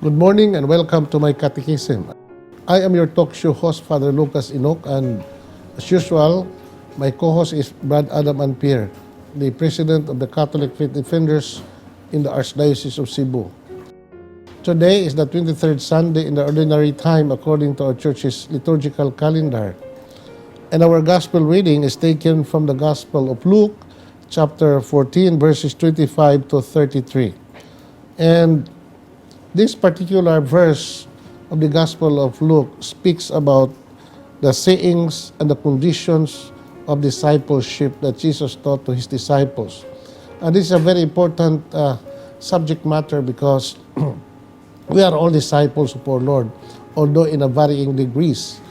Good morning and welcome to My Catechism. I am your talk show host, Father Lucas Inoc, and as usual, my co-host is Brad Adam and Pierre, the President of the Catholic Faith Defenders in the Archdiocese of Cebu. Today is the 23rd Sunday in the Ordinary Time according to our Church's liturgical calendar. And our Gospel reading is taken from the Gospel of Luke, chapter 14, verses 25 to 33. And this particular verse of the Gospel of Luke speaks about the sayings and the conditions of discipleship that Jesus taught to his disciples. And this is a very important subject matter because we are all disciples of our Lord, although in a varying degrees.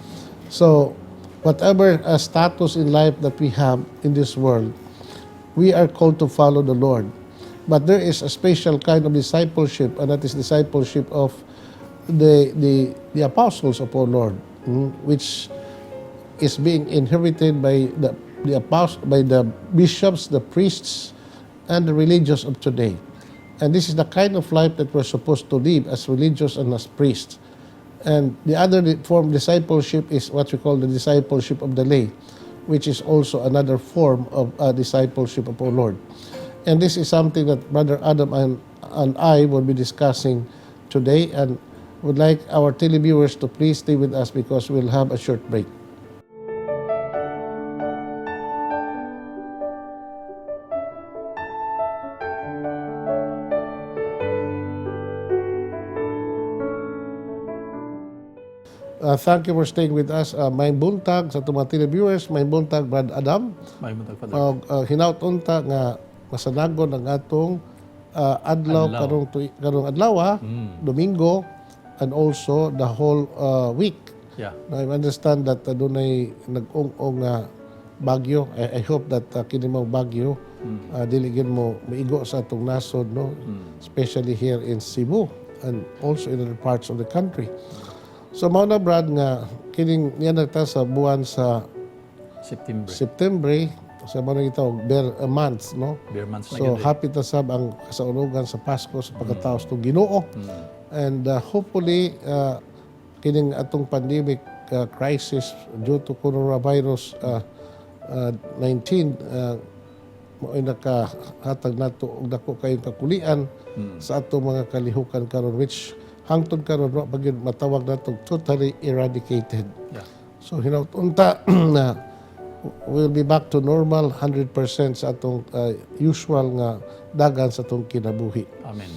So, whatever status in life that we have in this world, we are called to follow the Lord. But there is a special kind of discipleship, and that is discipleship of the apostles of our Lord, which is being inherited by the apostles, by the bishops, the priests, and the religious of today. And this is the kind of life that we're supposed to live as religious and as priests. And the other form of discipleship is what we call the discipleship of the lay, which is also another form of discipleship of our Lord. And this is something that Brother Adam and I will be discussing today, and would like our televiewers to please stay with us because we'll have a short break. Thank you for staying with us. May buntag sa itong mga televiewers, may buntag Brad Adam. May buntag, Father. Hinaut-unta nga masanagon ang atong adlaw karong adlaw, Domingo, and also the whole week. Yeah. I understand that dunay nag-ong bagyo. I hope that kini mo bagyo diligin mo maigo sa atong nasod, no? Especially here in Cebu and also in other parts of the country. So mao na Brad nga kining niya nagta sa buwan sa September. Sa mga itawag bear months, no? Bear months na So, happy ta sab ang kasaulogan sa Pasko sa pagkataos ng Ginoo. And hopefully, kining atong pandemic crisis due to coronavirus 19, mo'y nakahatag nato og dako kayong kakulian sa atong mga kalihukan karon, which hangtod karon pag matawag nato totally eradicated. Yeah. So, hinaut-unta na we'll be back to normal 100% sa atong usual nga dagan sa atong kinabuhi. Amen.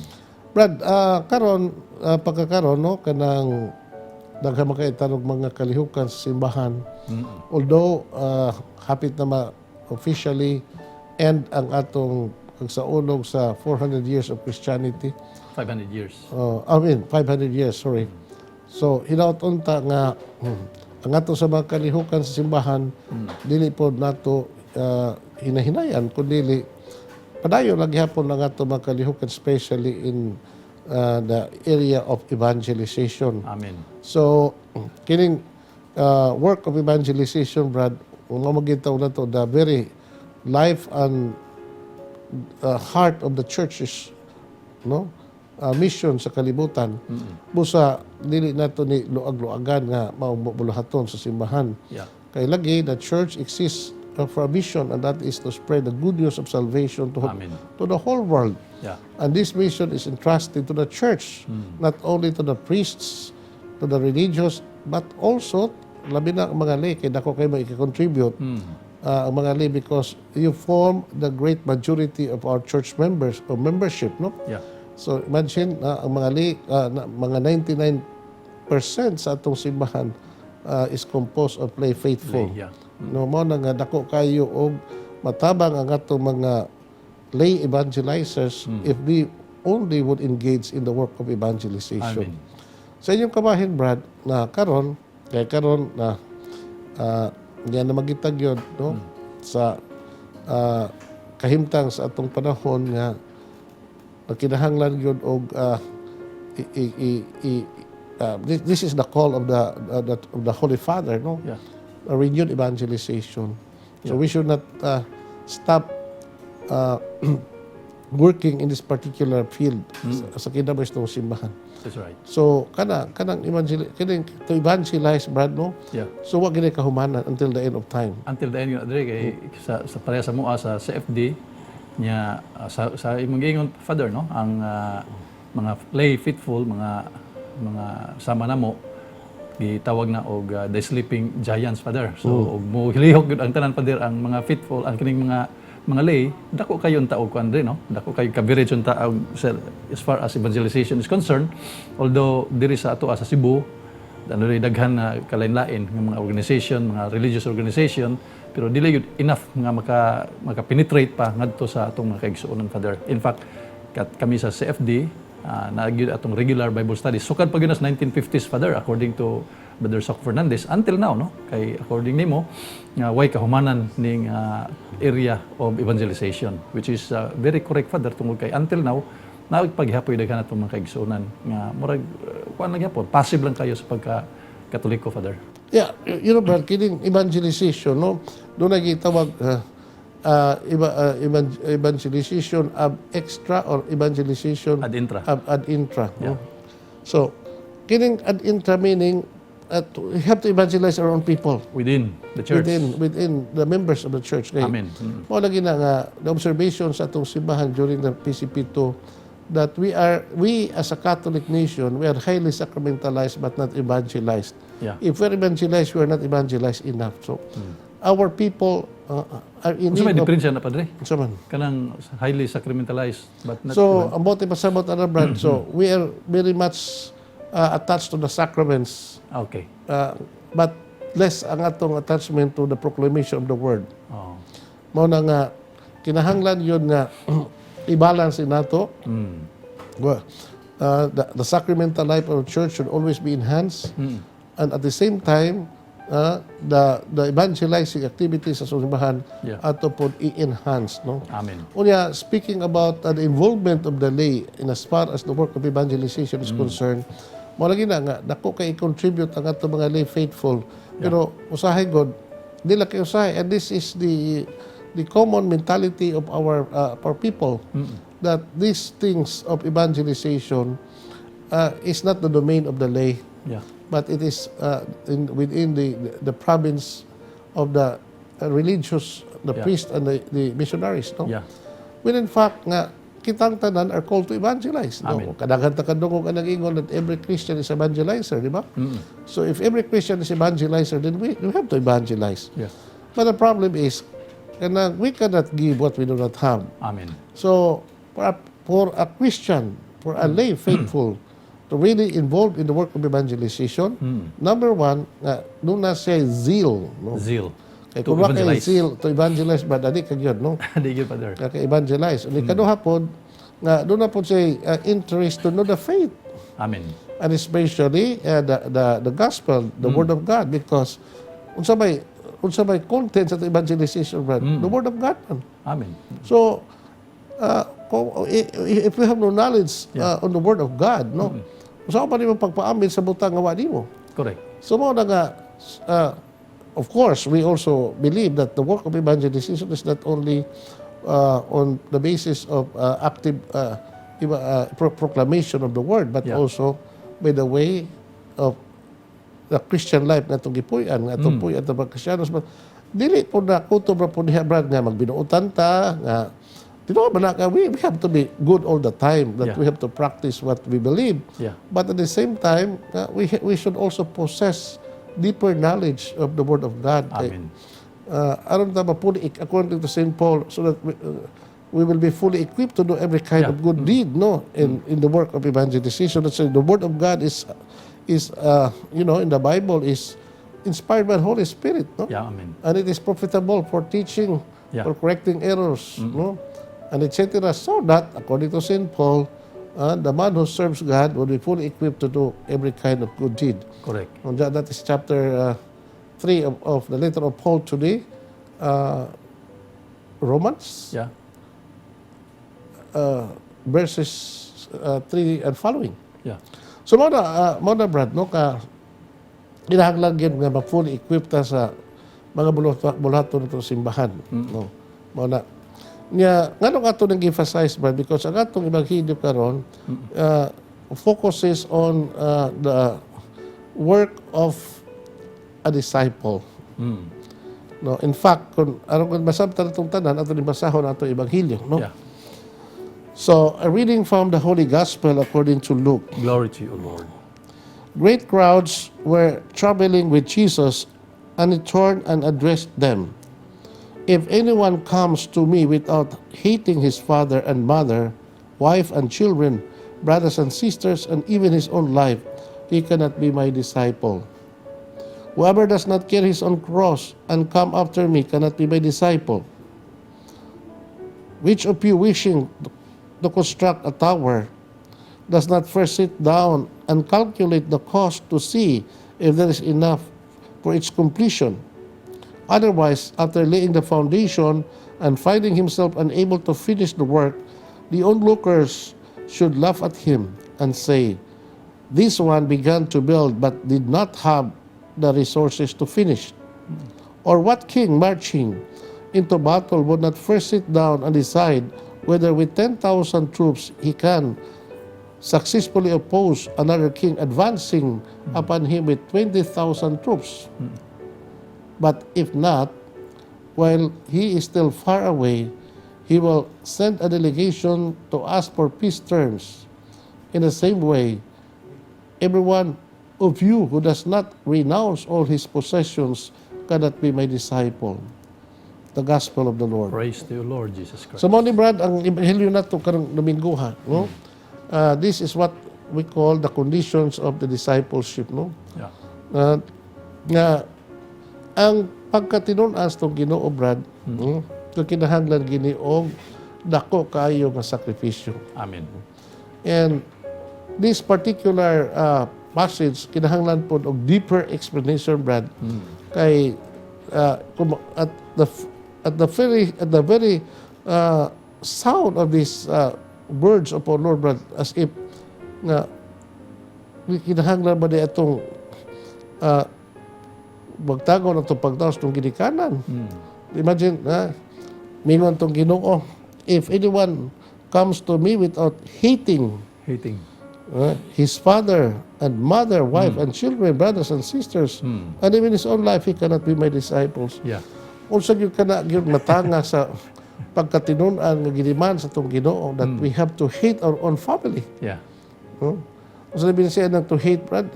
Brad, karon pagkakaron no kanang daghang makaitanong mga kalihukan sa simbahan. Although hapit na officially end ang atong pagsaulog sa 400 years of Christianity. 500 years. 500 years, sorry. So hinaut-unta nga ang ato sa mga kalihukan sa simbahan, dili po nato hinahinayan, kundi padayon lagi hapon ang ato mga kalihukan, especially in the area of evangelization. Amen. So, kining work of evangelization, Brad, mamagitaw na to, the very life and heart of the churches, no? Mission sa kalibutan. Busa dili nato ni luag-luagan nga maubulahaton sa simbahan. Yeah. Kay lagi the church exists for a mission, and that is to spread the good news of salvation to the whole world. Yeah. And this mission is entrusted to the church, not only to the priests, to the religious, but also labi na ang mga lay, kay dako kayo i-contribute ang mga lay, because you form the great majority of our church members or membership, no? Yeah. So imagine ang mga mga 99% sa atong simbahan is composed of lay faithful. Yeah. No mo na nga dako kayo og matabang ang atong mga lay evangelizers if we only would engage in the work of evangelization. Amen. Sa inyong kabahin, Brad, na karon na yan na magitag yun, no? Sa kahimtang sa atong panahon nga kinahanglan yun og this is the call of the Holy Father, no? Yeah. A renewed evangelization. So we should not stop working in this particular field sa kinabuhi ng simbahan. That's right. So kanang to evangelize, Brad, no? Yeah. So wa gid kahumanan until the end of time. Until the end nga diri kay sa pareha sa mua sa CFD nya sa imong giingon, Father, no, ang mga lay faithful, mga sama namo gitawag na og the sleeping giants, Father. So og mo hilihok gyud ang tanan, Father, ang mga faithful, ang kining mga lay, dako kayo ang taog kuan no, dako kayo coverage ang taog as far as evangelization is concerned. Although diri sa ato sa Cebu, daghan na kalain-lain ng mga organization, mga religious organization, pero dili yun enough nga maka-penetrate pa ngadto sa atong mga kaigsuonan, Father. In fact, kami sa CFD, naagid atong regular Bible studies. Sukad pa gyud nas 1950s, Father, according to Brother Soc Fernandez, until now, no? Kay according nimo, way kahumanan ning area of evangelization, which is very correct, Father, tungod kay until now, nagpaghihapoy daghan atong mga kaigsuonan nga murag kuan lang gyapon, passive lang kayo sa pagka-Katoliko, Father. Yeah, you know, Brad, kining evangelization, no? Doon nagitawag evangelization ab extra or evangelization Ad intra. Ad intra. Yeah. No? So, kining ad intra meaning we have to evangelize our own people. Within the church. Within the members of the church. Kaya, Amen. mo lagi na nga, the observation sa atong simbahan during the PCP2 that we as a Catholic nation, we are highly sacramentalized but not evangelized. Yeah. If we're evangelized, we're not evangelized enough. So, our people are in Unsa may need of... diferensya na, Padre? Unsa man? Kanang highly sacramentalized but not So, ang bote pasabot na Brad, so we are very much attached to the sacraments, okay. but less ang atong attachment to the proclamation of the word. Oh. Mao na nga kinahanglan yun nga i-balance nato. Well, the sacramental life of the church should always be enhanced, and at the same time the evangelizing activities sa simbahan ato pod i-enhance, no? Amen. Unya, speaking about the involvement of the lay in as far as the work of evangelization is concerned, mo lagi na nga dako kay contribute ang ato mga lay faithful, pero usahay god dila kay usahay, and this is the common mentality of our people, that these things of evangelization is not the domain of the lay, but it is within the province of the religious, the priest and the missionaries, no? When in fact nga kitang tanan are called to evangelize, no? Kadaghan ta kadungog ang nag-ingon that every Christian is evangelizer, di ba? So if every Christian is evangelizer, then we have to evangelize. But the problem is we cannot give what we do not have. Amen. So for a Christian, for a lay faithful to really involved in the work of evangelization, number one, do na say zeal, no? Zeal. Kung kay zeal to evangelize, ba dali kag no? Di gyud, Father. Kaya evangelize. Uni kaduha pod nga do na pod say interest to know the faith. Amen. And especially the gospel, the word of God, because unsa may content sa evangelization, Brad, the word of God man. Amen. So if we have no knowledge on the word of God, no, saan pa nimo pagpaamin sa butang nga wa nimo? Correct. So mo na nga, of course, we also believe that the work of evangelization is not only on the basis of active proclamation of the word, but also by the way of the Christian life na itong gipuyan, nga itong puyan at mga Kristiyanos. Dili po na kutob na po niya, Brad, nga magbinuutan ta, nga we have to be good all the time, that we have to practice what we believe. But at the same time, we should also possess deeper knowledge of the Word of God. Amen. Aron ta mapuli, according to St. Paul, so that we will be fully equipped to do every kind of good deed, no, in the work of evangelization. That's why the Word of God is in the Bible is inspired by the Holy Spirit, no? Amen. And it is profitable for teaching, for correcting errors, no, and etc. So that, according to St. Paul, the man who serves God will be fully equipped to do every kind of good deed. Correct. And that is chapter 3 of the letter of Paul today, Romans, verses 3 and following. So mo na Brad, no, kinahanglan gyud nga ma-fully equipped ta sa mga bulaton nito simbahan, no. Mo na Nya nganong ato nang emphasize Brad because ang atong ebanghelyo karon focuses on the work of a disciple. No, in fact, kung aron masabtan itong tanan ato ni basahon ato ebanghelyo, no? Yeah. So, a reading from the Holy Gospel according to Luke. Glory to you, Lord. Great crowds were traveling with Jesus, and he turned and addressed them. If anyone comes to me without hating his father and mother, wife and children, brothers and sisters, and even his own life, he cannot be my disciple. Whoever does not carry his own cross and come after me cannot be my disciple. Which of you wishing to construct a tower does not first sit down and calculate the cost to see if there is enough for its completion? Otherwise, after laying the foundation and finding himself unable to finish the work, the onlookers should laugh at him and say, "This one began to build but did not have the resources to finish." Or what king marching into battle would not first sit down and decide whether with 10,000 troops he can successfully oppose another king advancing upon him with 20,000 troops? But if not, while he is still far away, he will send a delegation to ask for peace terms. In the same way, everyone of you who does not renounce all his possessions cannot be my disciple. The Gospel of the Lord. Praise to you, Lord Jesus Christ. So, mo ni Brad, ang ebanghelyo nato karong Domingo ha, no? This is what we call the conditions of the discipleship, no? Yeah. Nga ang pagkatinunan sa Ginoo Brad, no? Kung kinahanglan gini og dako kaayo nga sakripisyo. Amen. And this particular passage kinahanglan pod og deeper explanation Brad. Kay at the very sound of these words of our Lord Brad, as if nga kinahanglan ba di atong magtagon atong pagtaos ng ginikanan. Imagine, mingon tong Ginoo, if anyone comes to me without hating his father and mother, wife and children, brothers and sisters, and even his own life, he cannot be my disciples. Yeah. Also, yun ka na yun matanga sa pagkatinunan nga giniman sa itong Ginoo that we have to hate our own family. Yeah. So, sabihin siya na to hate, Brad.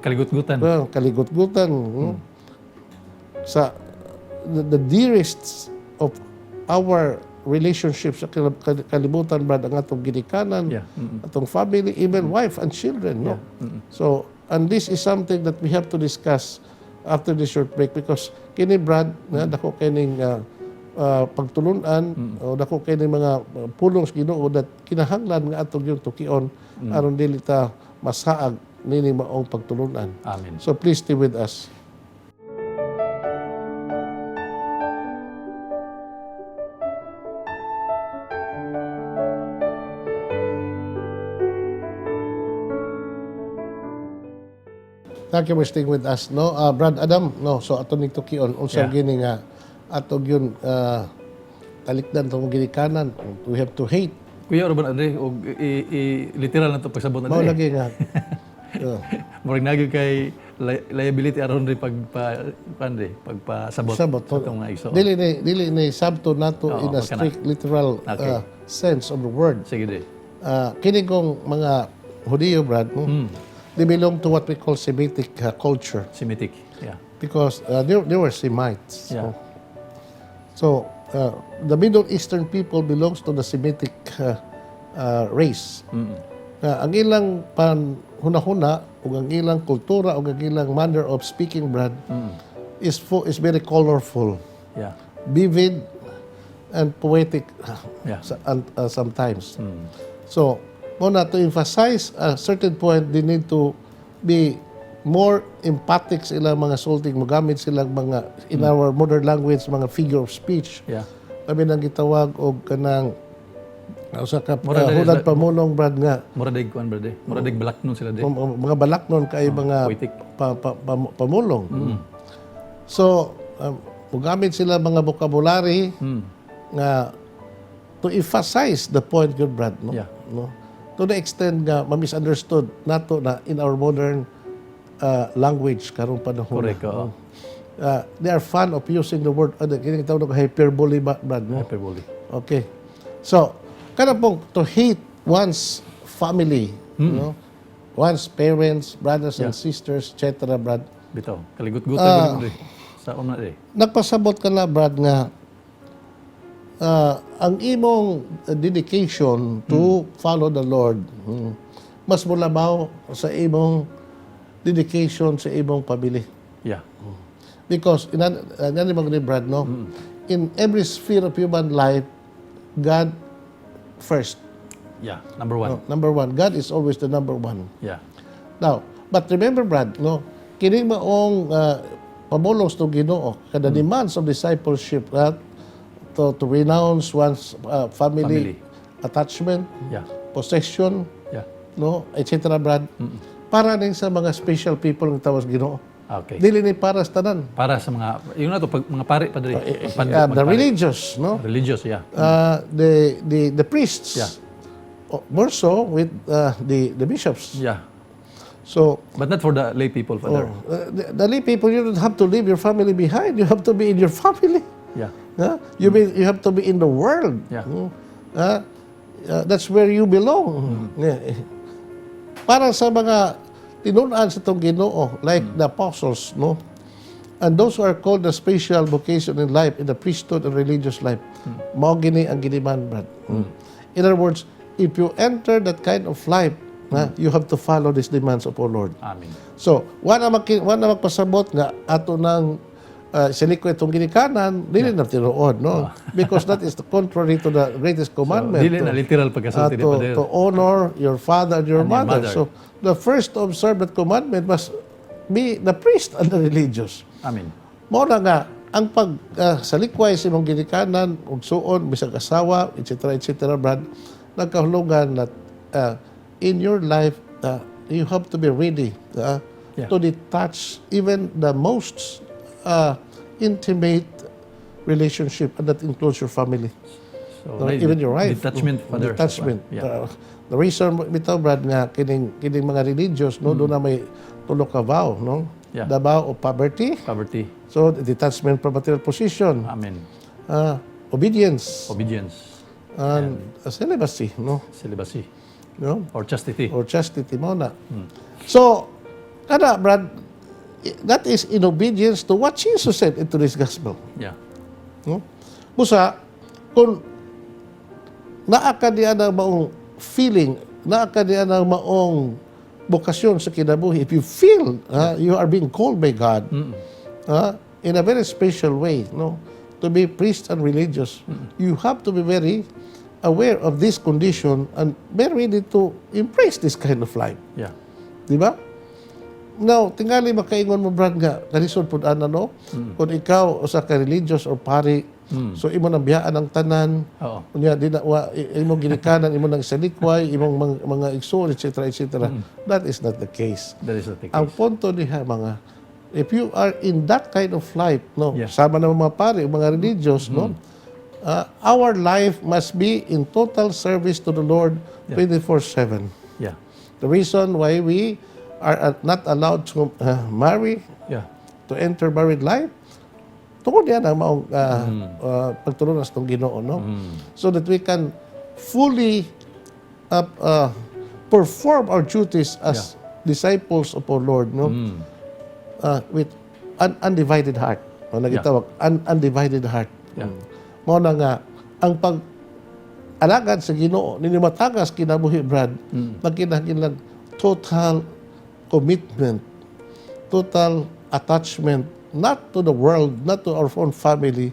Kaligut-gutan. Kaligut-gutan. Sa the dearest of our relationships sa kalibutan, Brad, ang atong ginikanan, atong family, even wife and children. No? So, and this is something that we have to discuss after this short break because kini, Brad, dako kining pagtulunan o dako kining mga pulong sa Ginoo that kinahanglan nga atong yung tukion aron dili ta masaag nini maong pagtulunan. Amen. So please stay with us. Thank you for staying with us. No, Brad Adam, no, so ato ning tukion unsa gini nga ato gyud talikdan tong ginikanan. We have to hate. Kuya Urban Andre, og literal na to pagsabot na Mao lagi nga. Murag nagi kay liability aron ri pagpasabot Sabot. sa itong iso. Dili ni sabto nato in a wag ka na. strict literal sense of the word. Sige di. Kini kong mga Hudiyo, Brad, they belong to what we call Semitic culture Semitic. Yeah. because they were Semites. Yeah. So the Middle Eastern people belongs to the Semitic race. Ang ilang panhuna-huna ug ang ilang kultura ug ang ilang manner of speaking, Brad, is very colorful, Yeah. vivid, and poetic Yeah. sometimes. So, muna to emphasize a certain point, they need to be more emphatic sa ilang mga sulting, magamit silang mga, in our modern language, mga figure of speech. Yeah. Kami nang gitawag og kanang usa ka Mura na hulad pamulong, Brad, nga Muradig kuan brade. Muradig balaknon sila di. mga balaknon kay mga poetic. pamulong. So, magamit sila mga vocabulary nga to emphasize the point, good Brad, no? Yeah. No? To the extent nga ma-misunderstood nato na in our modern language karong panahon. Correct, oo. They are fond of using the word kini tawag og hyperbole, Brad, no? Hyperbole. Okay. So, kana pong to hate one's family, no? One's parents, brothers and sisters, etc., Brad. Bitaw, kaligut-gutan ko sa una Nagpasabot ka na, Brad, nga ang imong dedication to follow the Lord mas mulabaw sa imong dedication sa imong pamilya. Yeah. Because ni Brad, no? In every sphere of human life, God first. Yeah, number one. No, number one. God is always the number one. Yeah. Now, but remember, Brad, no? Kini maong pabulos to Ginoo kada demands of discipleship, right? To renounce one's family attachment, Yeah. possession, Yeah. no, etc., Brad. Para ning sa mga special people ng tawas Ginoo. Okay. Dili ni para sa tanan. Para sa mga, yun na to, mga pare, padre. The religious, no? Religious, yeah. The priests. Yeah. More so with the bishops. Yeah. So, But not for the lay people, Father. the lay people, you don't have to leave your family behind. You have to be in your family. Yeah. Huh? You have to be in the world. Yeah. That's where you belong. Yeah. Para sa mga tinunan sa itong Ginoo, like the apostles, no? And those who are called the special vocation in life, in the priesthood and religious life, mao gini ang giniman, Brad. In other words, if you enter that kind of life, you have to follow these demands of our Lord. Amen. So, wala magpasabot nga ato ng siliko itong ginikanan, dili na tinuod, no? Because that is contrary to the greatest commandment. Dili na literal pagkasulti ni Father. To honor your father and your And your mother. mother. So, the first to observe that commandment must be the priest and the religious. Amen. Mao na nga, ang salikway sa imong ginikanan, ug suon, bisag asawa, etc., Brad, nagkahulugan na in your life, you have to be ready to detach even the most intimate relationship, and that includes your family. So, Even your wife. Detachment, Father. Detachment. Yeah. The reason bitaw, Brad, nga kining mga religious, no, doon na may tulo ka vow, no? Yeah. The vow of poverty. Poverty. So, detachment from material position. Amen. Obedience. Obedience. And celibacy, no? Celibacy. No? Or chastity. Or chastity mo na. So, Brad, that is in obedience to what Jesus said into this gospel. Yeah. No? Busa, kung naa ka diya na maong feeling, naa ka diya na maong bokasyon sa kinabuhi, if you feel you are being called by God in a very special way, no, to be priest and religious, you have to be very aware of this condition and very ready to embrace this kind of life. Yeah. Di ba? Now, tingali makaingon mo, Brad, nga, kalisod po no? Kung ikaw o sa ka-religious or pari, so imo nang biyaan ang tanan, Oo. kunya, imong ginikanan, imo nang salikway, imong mga igsoon, etc., That is not the case. That is not the case. Ang punto diha, if you are in that kind of life, no, Yeah. sama na mga pari, mga religious, no, our life must be in total service to the Lord 24/7. Yeah. The reason why we are not allowed to marry, Yeah. to enter married life, tungod yan ang maong pagtulungan sa itong Ginoo, no? So that we can fully perform our duties as disciples of our Lord, no? With an undivided heart. O nagitawag, undivided heart. Yeah. Mao na nga, ang pag-alagad sa Ginoo, ninyo matagas kinabuhi, Brad, nagkinahanglan total commitment, total attachment, not to the world, not to our own family,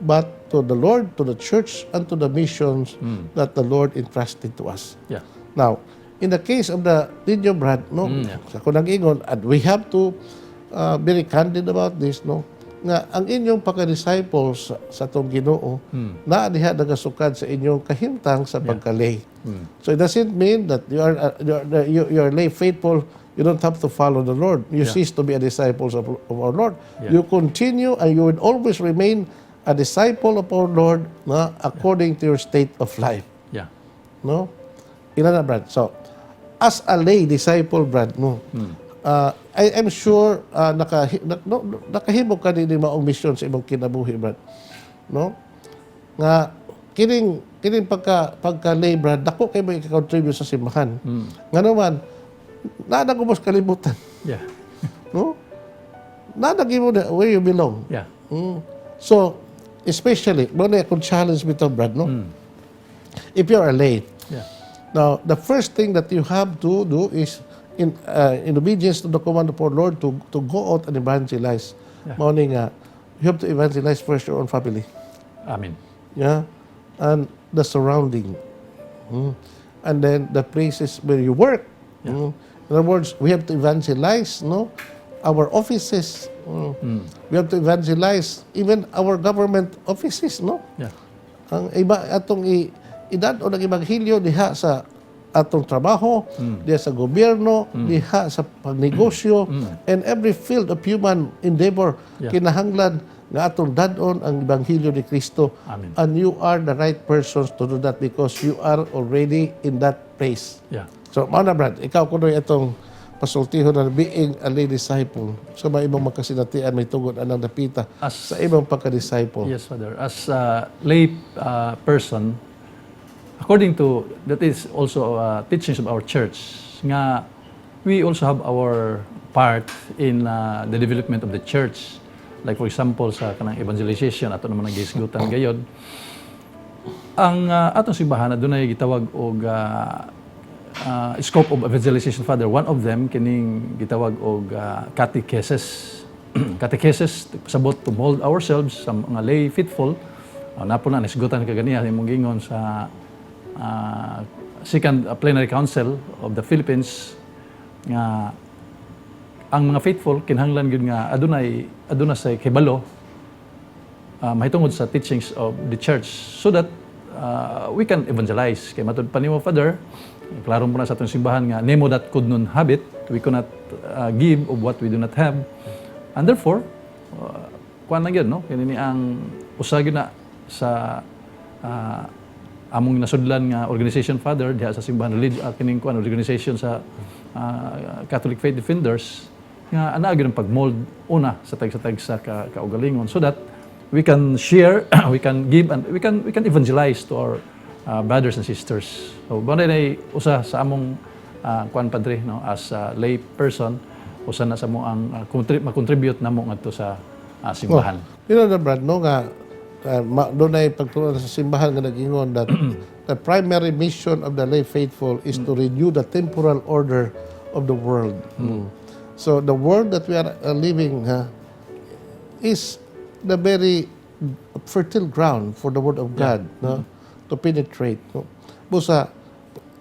but to the Lord, to the church, and to the missions that the Lord entrusted to us. Yeah. Now, in the case of the ninyo, Brad, no, sa kunang ingon, and we have to be very candid about this, no, nga ang inyong pagka-disciples sa itong Ginoo, na diha nagasukad sa inyong kahimtang sa pagkalay. So it doesn't mean that you are lay faithful, you don't have to follow the Lord. You cease to be a disciple of our Lord. You continue and you will always remain a disciple of our Lord, no, according to your state of life. Yeah. No? Ilan na, Brad? So, as a lay disciple, Brad, no, I'm sure nakahimo ka din maong mission sa imong kinabuhi, Brad. No? Nga, kining pagka lay, Brad, dako kayo mo i-contribute sa simbahan. Nga naman, nadagumos kalibutan. Yeah. No? Nadagimo na where you belong. Yeah. So, especially, muna akong challenge mo ito, Brad, no? If you're a lay, Yeah. now, the first thing that you have to do is, in obedience to the command of our Lord, to go out and evangelize. Yeah. Morning, you have to evangelize first your own family. Amen. Yeah? And the surrounding. And then the places where you work. In other words, we have to evangelize, no? Our offices. We have to evangelize even our government offices, no? Yeah. Ang iba atong idad o nag-ibanghilyo diha sa atong trabaho, diha sa gobyerno, diha sa pagnegosyo, and every field of human endeavor, Yeah. kinahanglan nga atong dadon ang ibanghilyo ni Kristo. Amen. And you are the right persons to do that because you are already in that place. Yeah. So, Mana Brad, ikaw kunoy itong pasultihon na being a lay disciple. So, may ibang makasinatian, may tugod anang napita sa ibang pagka-disciple. Yes, Father. As a lay person, according to, that is also teachings of our church, nga we also have our part in the development of the church. Like for example, sa kanang evangelization, ato naman nag-isgutan gayod. Ang atong simbahan, doon ay gitawag og scope of evangelization, Father. One of them, kining gitawag og catechesis. Catechesis, sabot to mold ourselves sa mga lay faithful. Napo na, nisgutan kaganiya, imong gingon sa Second Plenary Council of the Philippines, nga ang mga faithful, kinahanglan gyud nga aduna sa kibalo, mahitungod sa teachings of the church so that we can evangelize. Kay matud pa nimo, Father, klaro mo na sa atong simbahan nga nemo that could not have it, we cannot give of what we do not have. And therefore, kuan lang yun, no? Kini ang usa gyud na sa among nasudlan nga organization, Father, diha sa simbahan kining kuan organization sa Catholic Faith Defenders, nga ana gyud ang pagmold una sa tag sa kaugalingon so that we can share, we can give, and we can evangelize to our brothers and sisters. So banay usa sa among kuan, Padre, no, as a lay person, usa na sa mo ang mag-contribute namo ngadto sa simbahan. You know, Brad, no, nga doon ay pagtulong sa simbahan nga nag-ingon that the primary mission of the lay faithful is to renew the temporal order of the world. So the world that we are living is the very fertile ground for the Word of God, no, to penetrate. No? Busa,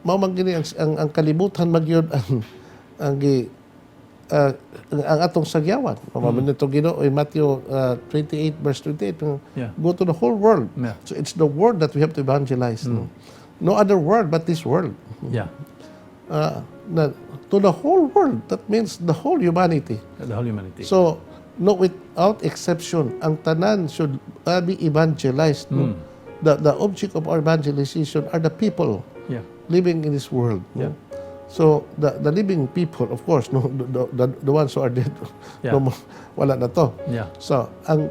mamagini ang kalibutan magyod ang atong sagyawan. Mamamin nito Ginoo in Matthew 28 verse 28. Go to the whole world. Yeah. So it's the word that we have to evangelize. No other word but this word. Yeah. To the whole world. That means the whole humanity. The whole humanity. So, no, without exception, ang tanan should be evangelized. No? The object of our evangelization are the people living in this world. No? So, the living people, of course, no, the ones who are dead, no, wala na to. So, ang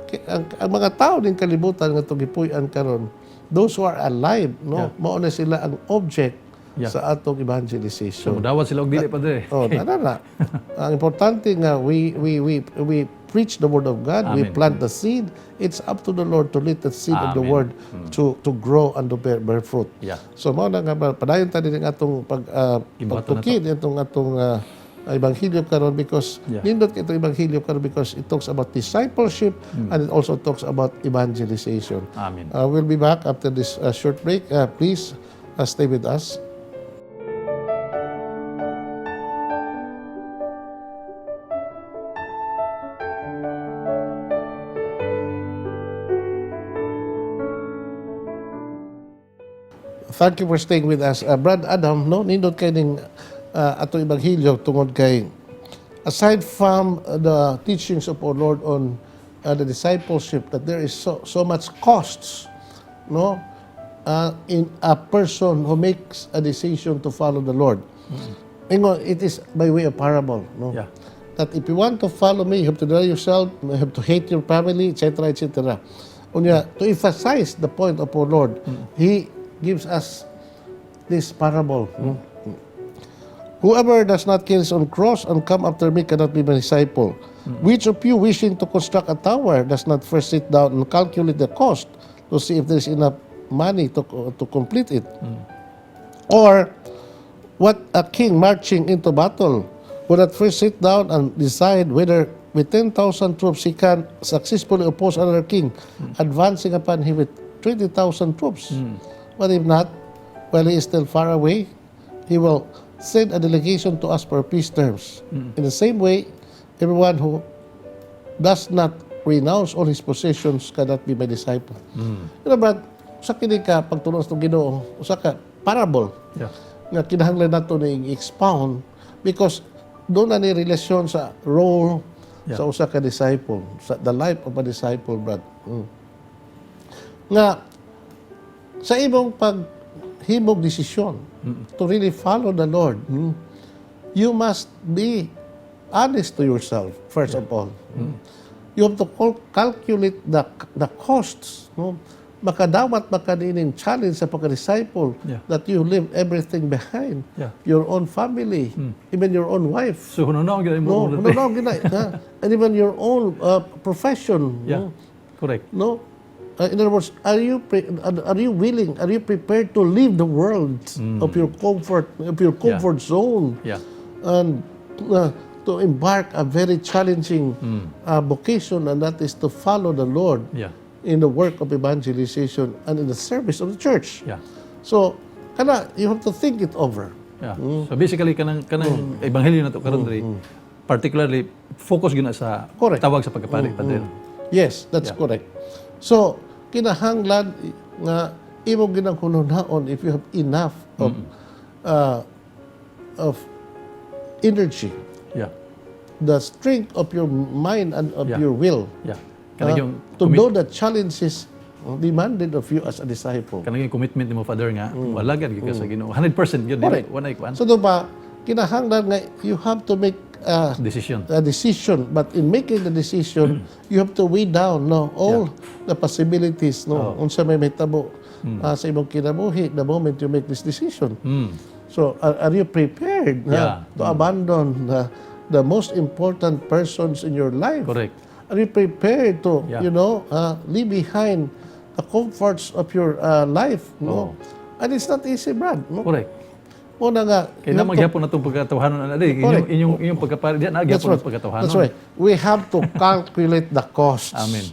mga tao din kalibutan nga gipuy-an karon, those who are alive, no, mao na sila ang object sa atong evangelization. So, dawat sila og dili, Padre. Na. Ang importante nga we preach the word of God, we plant the seed. It's up to the Lord to let the seed of the word to grow and to bear fruit. So mao na nga padayon ta din atong pagtukid itong atong ebanghilyo karon because nindot kay itong ebanghilyo karon because it talks about discipleship and it also talks about evangelization. Amen. We'll be back after this short break. Please stay with us. Thank you for staying with us. Brad Adam, no, nindot kay ning ato ebanghilyo tungod kay aside from the teachings of our Lord on the discipleship, that there is so much costs, no, in a person who makes a decision to follow the Lord. It is by way of parable, no? Yeah. That if you want to follow me, you have to deny yourself, you have to hate your family, etc., etc. Unya, to emphasize the point of our Lord, He gives us this parable. No? Whoever does not carry his own cross and come after me cannot be my disciple. Which of you wishing to construct a tower does not first sit down and calculate the cost to see if there is enough money to complete it? Or what a king marching into battle would at first sit down and decide whether with 10,000 troops he can successfully oppose another king, advancing upon him with 20,000 troops. But if not, while he is still far away, he will send a delegation to ask for peace terms. In the same way, everyone who does not renounce all his possessions cannot be my disciple. You know, Brad, usa kini ka pagtulos ng Ginoo, usa ka parable Yeah. nga kinahanglan nato ni expound because doon na ni relasyon sa role sa usa ka disciple, sa the life of a disciple, Brad. Nga sa imong paghimog desisyon to really follow the Lord, you must be honest to yourself first of all. You have to calculate the costs, no? Makadawat makadining challenge sa pagka-disciple that you leave everything behind. Your own family, even your own wife. So, hununaw gyud mo. And even your own profession. Yeah. Correct. No? In other words, are you willing, are you prepared to leave the world of your comfort zone? Yeah. And to embark a very challenging vocation, and that is to follow the Lord in the work of evangelization and in the service of the church. Yeah. So, you have to think it over. Yeah. So basically kanang ebanghelyo nato karon diri particularly focus gina sa Correct. tawag sa pagkapari padre. Yes, that's correct. So, kinahanglan nga imo ginahunahon if you have enough of energy, Yeah. the strength of your mind and of your will Yeah. Kanang yung to know the challenges demanded of you as a disciple. kanang yung commitment nimo Father nga wala gid ka sa Ginoo 100% gyud Correct. wala ikwan So, diba, kinahanglan nga you have to make decision. a decision, but in making the decision, you have to weigh down all the possibilities, unsa may tabo sa imong kinabuhi the moment you make this decision. So, are you prepared to abandon the most important persons in your life? Correct. Are you prepared to, leave behind the comforts of your life? No? And it's not easy, Brad. No? Correct. Una nga, Kaya na magyapon natong pagkatawhanon ana di inyong pagkapari diyan nagyapon ang pagkatawhanon. That's right. We have to calculate the costs. Amen.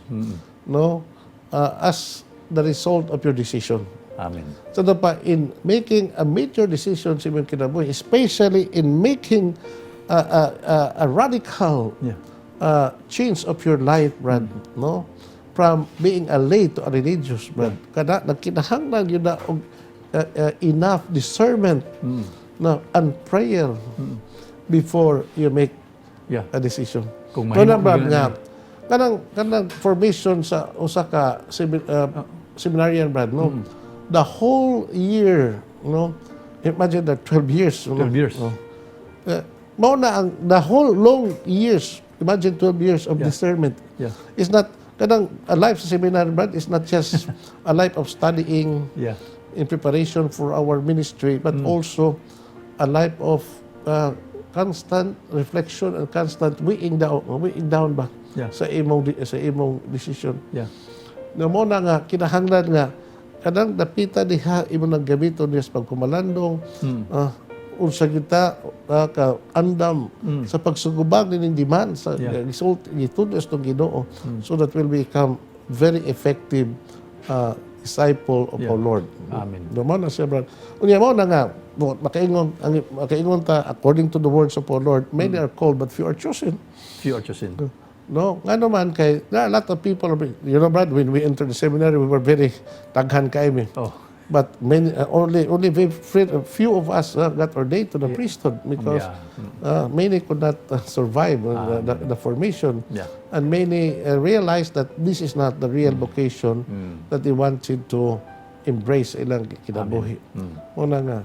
No? As the result of your decision. Amen. So in making a major decision sa imong kinabuhi, especially in making a radical change of your life, Brad, no? From being a lay to a religious, Brad. Kada nagkinahanglan yun na enough discernment and prayer before you make a decision. Kung mahimo Brad nga kanang formation sa usa ka seminarian, Brad, no? The whole year, imagine that 12 years, 12 years. Mao na ang the whole long years, imagine 12 years of discernment. It's not kanang a life sa seminar, Brad, is not just a life of studying in preparation for our ministry, but also a life of constant reflection and constant weighing down ba sa imong decision. Na mo na nga kinahanglan nga kadang dapita diha imo naggamiton diha sa pagkumalandong unsa kita ka andam sa pagsugubang ning demand sa result gitudos ng Ginoo, so that will become very effective disciple of our Lord. Amen. Naman na siya, Brad. Unya mo na nga, makaingon ta, according to the words of our Lord, many are called but few are chosen. Few are chosen. No, nga naman kay there are a lot of people, Brad, when we entered the seminary, we were very taghan kay mi. But many, only a few of us got ordained to the priesthood because many could not survive the formation. Yeah. And many realized that this is not the real vocation that they wanted to embrace ilang kinabuhi. Una nga,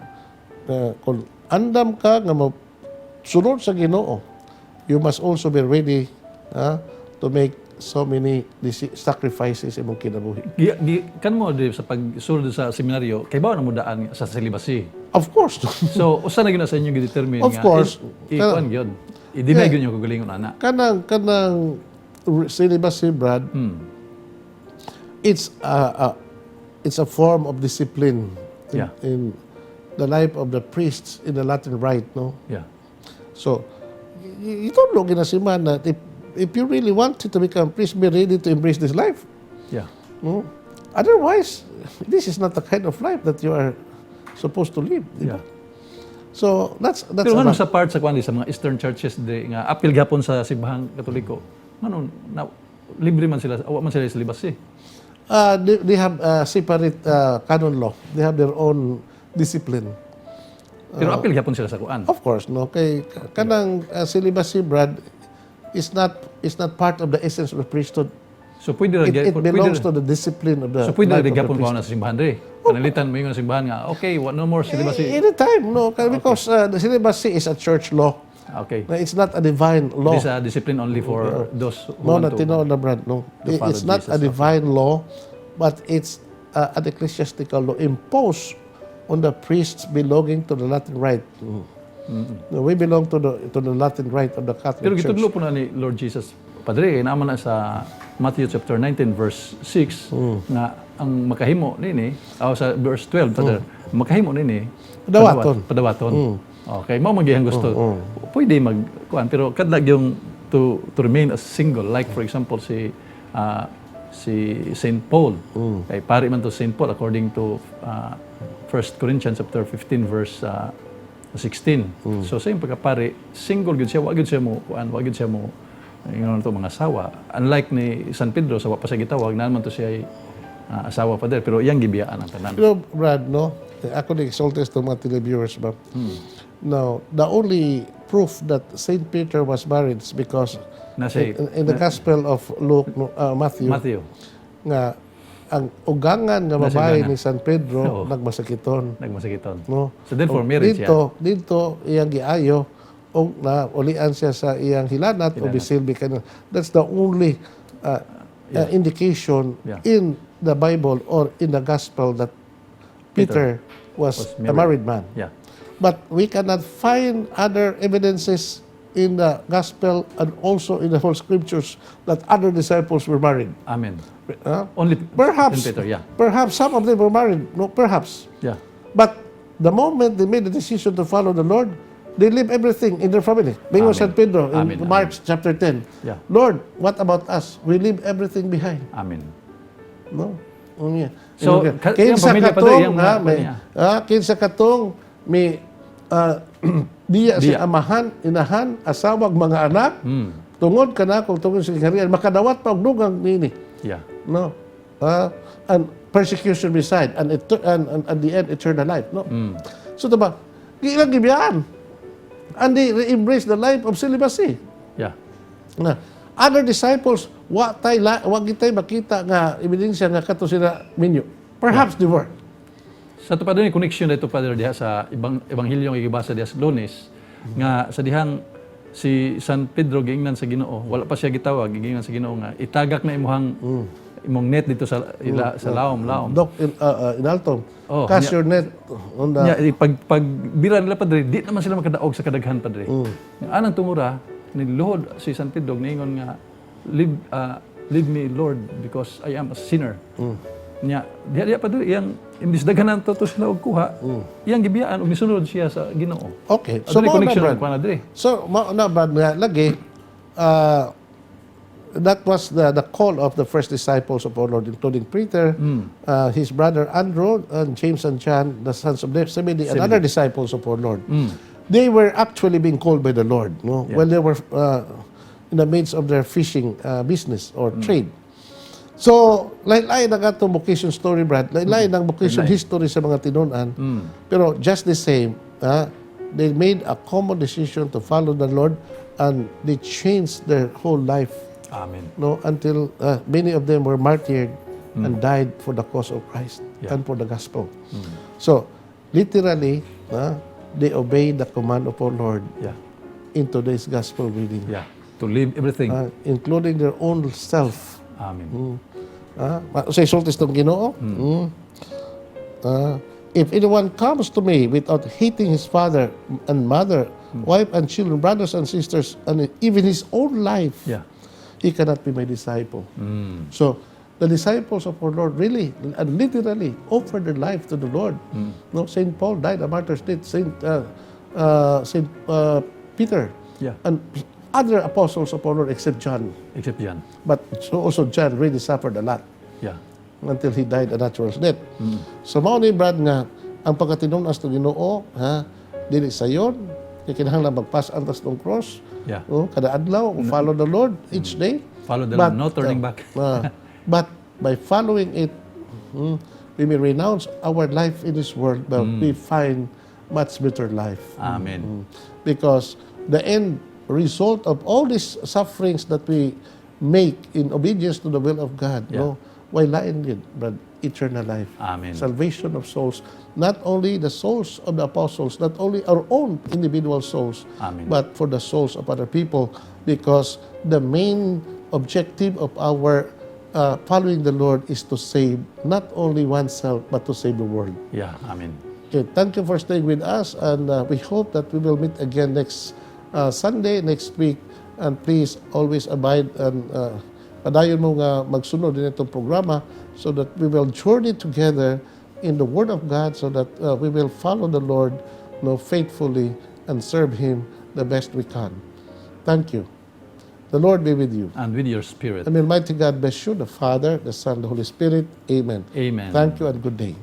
kung andam ka nga sunod sa Ginoo, you must also be ready to make so many sacrifices imong kinabuhi. Kan mo di sa pagsulod sa seminaryo, kay ba na mo daan sa celibacy? Of course. So, usa na gyud na sa inyo gidetermine Of nga course. ikuan gyud. I-deny gyud yung kagalingon ana. Kanang celibacy, Brad, it's a form of discipline in the life of the priests in the Latin Rite, no? Yeah. So, you don't look in a siman that if you really wanted to become priest, be ready to embrace this life. Yeah. No? Otherwise, this is not the kind of life that you are supposed to live. Yeah. So, that's Pero ano sa part sa kuan sa mga Eastern churches di nga apil gapon sa simbahang Katoliko. Ano na libre man sila, awa man sila sa celibacy. They have separate canon law. They have their own discipline. Pero apil gapon sila sa kuan. Of course, no. Kay kanang celibacy, Brad, is not part of the essence of the priesthood. So pwede ra It belongs to the discipline of the. So pwede ra life of the gapon ko priesthood. na sa simbahan diri. Panalitan mo yung simbahan nga, okay, no more celibacy. Anytime, no, because the celibacy is a church law. Okay. It's not a divine law. It is a discipline only for those who No, want to. no, Brad, no. follow It's not Jesus, a divine law, but it's an ecclesiastical law imposed on the priests belonging to the Latin Rite. No, we belong to the Latin Rite of the Catholic Pero Church. gitudlo po na ni Lord Jesus, Padre, naman na sa Matthew chapter 19 verse 6 nga ang makahimo nini, sa verse 12, Padre, makahimo nini padawaton. Okay, mo magihang gusto. Pwede magkuan pero kadlag yung to remain as single, like for example si Saint Paul. Kay pari man to Saint Paul according to 1 Corinthians chapter 15 verse 16. So sa yung pagkapari, single gyud siya, wa gyud siya mo to mga asawa. Unlike ni San Pedro sa wa pa siya gitawag, naman to siya asawa pa der, pero iyang gibiyaan ang tanan. You know, Brad, no? Ako ni-exaltes to mga televiewers ba? Now, the only proof that Saint Peter was married is because in the Gospel of Matthew, nga ang ugangan nga babae ni San Pedro nagmasakiton. No? So therefore, marriage dito iyang giayo o na ulian siya sa iyang hilanat o bisilbi kanina. That's the only indication in the Bible or in the Gospel that Peter was a married man. Yeah. But we cannot find other evidences in the Gospel and also in the whole Scriptures that other disciples were married. Amen. Only Perhaps, Peter, yeah. perhaps some of them were married. No, perhaps. Yeah. But the moment they made the decision to follow the Lord, they leave everything in their family. Bingo San Pedro in Mark chapter 10. Yeah. Lord, what about us? We leave everything behind. Amen. No? So, kinsa pamilya pa katong doon, kinsa katong may diya sa amahan, inahan, asawag, mga anak, tungod ka na kung tungod sa kaharian, makadawat pa og dugang nini. Yeah. No? And persecution beside, and at the end, eternal life. No? So, diba, ilang gibiyaan. And they embrace the life of celibacy. Yeah. Na, other disciples, wa gitay makita nga ebidensya nga kato sila minyo. Perhaps they were. Sa to pa din connection dito pa diha sa ebanghelyo nga gibasa diha sa Lunes nga sa dihang si San Pedro giingnan sa Ginoo, wala pa siya gitawag, giingnan sa Ginoo nga itagak na imong net dito sa laom. Dok in alto. Cast your net on the pag bira nila padre, di naman sila makadaog sa kadaghan padre. Anang tumura ni Lord si San Pedro ningon nga leave me Lord because I am a sinner. Nya diha padre iyang imbis daghanan to sila og kuha. Iyang gibiyaan og misunod siya sa Ginoo. Okay. So connection pa na dire. So na Brad nga lagi that was the call of the first disciples of our Lord, including Peter, his brother Andrew, and James and John, the sons of Zebedee, and other disciples of our Lord. They were actually being called by the Lord, when they were in the midst of their fishing business or trade. So, lain-lain ang atong vocation story, Brad. Lain-lain ang vocation history sa mga tinunan. Pero just the same, they made a common decision to follow the Lord and they changed their whole life. Amen. No, until many of them were martyred and died for the cause of Christ and for the gospel. So, literally, they obeyed the command of our Lord in today's gospel reading. Yeah. To leave everything. Including their own self. Amen. Sa isultis ng Ginoo, if anyone comes to me without hating his father and mother, wife and children, brothers and sisters, and even his own life, he cannot be my disciple. So, the disciples of our Lord really and literally offered their life to the Lord. No, Saint Paul died a martyr's death. Saint Peter and other apostles of our Lord except John. Except John. But so also John really suffered a lot. Until he died a natural death. So mao ni Brad nga ang pagkatinunas ng Ginoo dili sayon kay kinahanglan magpasan tas ng cross. Kada adlaw follow the Lord each day. Follow the Lord, no turning back. But by following it, we may renounce our life in this world, but we find much better life. Amen. Because the end result of all these sufferings that we make in obedience to the will of God, why lain din, but eternal life. Amen. Salvation of souls. Not only the souls of the apostles, not only our own individual souls, but for the souls of other people. Because the main objective of our following the Lord is to save not only oneself, but to save the world. Amen. Okay, thank you for staying with us, and we hope that we will meet again next Sunday, next week. And please always abide and padayon mo nga magsunod din itong programa so that we will journey together in the Word of God so that we will follow the Lord faithfully and serve Him the best we can. Thank you. The Lord be with you. And with your spirit. And may Almighty God bless you, the Father, the Son, the Holy Spirit. Amen. Amen. Thank you and good day.